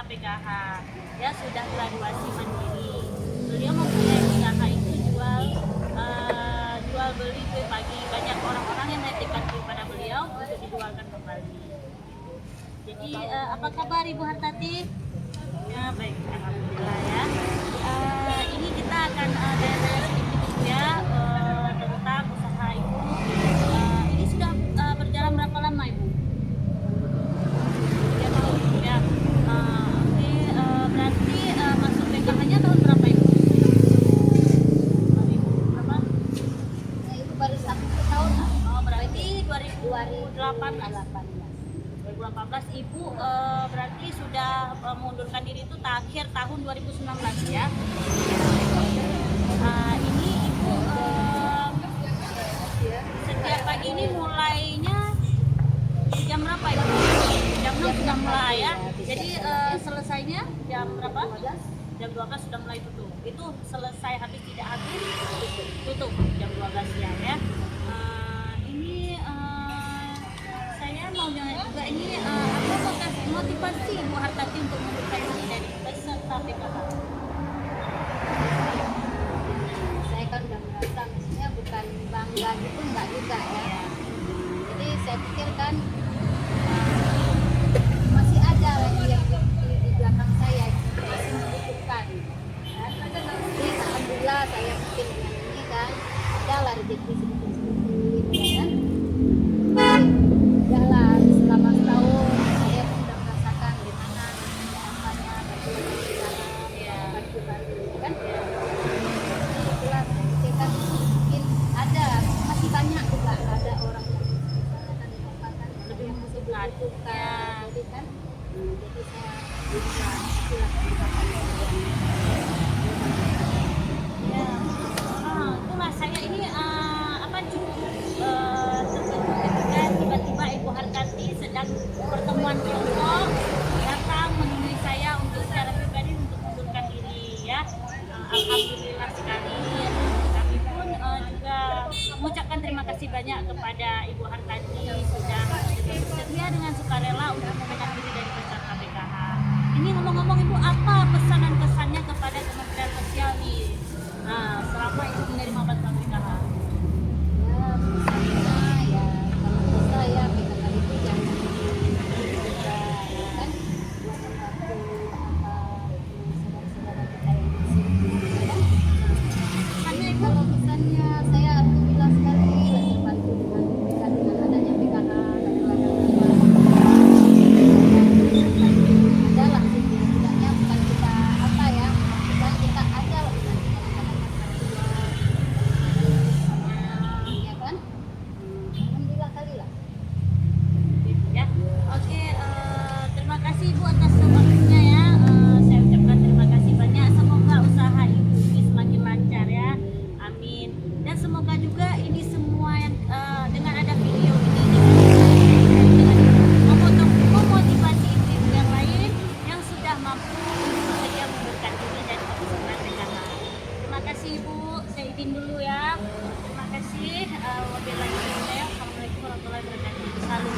PKH. Ya sudah graduasi mandiri. Beliau mempunyai usaha itu jual beli kue pagi. Banyak orang-orang yang menitipkan kue pada beliau untuk dijualkan kembali. Jadi apa kabar Ibu Hartati? Ya baik, alhamdulillah ya. Ini kita akan tanya-tanya sedikit ya tentang usaha Ibu. Ini sudah berjalan berapa lama Ibu? 3 tahun ya. Oke, berarti masuk PKH-nya tahun berapa Ibu? 2000 berapa? Itu baru 1 tahun. Oh, berarti 2018. 2018 Ibu berarti sudah mengundurkan diri itu akhir tahun 2019 ya. Ini Ibu setiap pagi ini mulainya jam berapa Ibu? Jam 6 sudah mulai ya. Jadi selesainya jam berapa? Jam 12 sudah mulai tutup. Itu selesai habis tidak habis tutup jam 12 siang ya. Ini saya mau nanya juga ini apa motivasi Ibu Hartati untuk membuka ini dari peserta PKH? Saya kan udah merasa maksudnya bukan bangga gitu enggak juga ya. Jadi saya pikir kan masih ada lagi yang di belakang saya masih membutuhkan. Jadi alhamdulillah saya bikin dengan ini kan ada lah rezeki sedikit-sedikit kan. Jalan selama setahun saya pun sudah merasakan gimana rasanya bantu kan. Itulah saya kan mungkin ada masih banyak juga ada orang yang misalkan di tempatan lebih membutuhkan jadi kan jadi saya bisa Ya, itulah saya ini apa cukup terkejut tiba-tiba Ibu Hartati sedang pertemuan kelompok datang menemui saya untuk secara pribadi untuk mengundurkan diri ya. Alhamdulillah sekali. Kami pun juga mengucapkan terima kasih banyak kepada Ibu Hartati sudah bersedia dengan sukarela untuk mengundurkan diri dari peserta PKH. Ini ngomong-ngomong Ibu, apa pesan dan kesannya kepada Kementerian Sosial nih? Selama Ibu menerima bantuan PKH? ya misalnya ya kalau bisa ya PKK itu jangan juga kan buat membantu saudara-saudara kita yang di sini kan. Pesannya Ibu? Kalau misalnya saya alhamdulillah sekali lah terbantu dengan adanya PKH adalah setidaknya bukan kita apa ya bukan kita ada lah ya kan. Alhamdulillah kali lah. Ya, oke. Terima kasih Ibu atas waktunya ya. Saya ucapkan terima kasih banyak. Semoga usaha Ibu ini semakin lancar ya. Amin. Dan semoga juga ini semua yang dengan ada video ini memotivasi ibu-ibu yang lain yang sudah mampu bersedia mengundurkan diri dari peserta PKH. Terima kasih Ibu. Saya izin dulu ya. Terima kasih. Wabillahi taufiq. Assalamualaikum warahmatullahi wabarakatuh. Salam.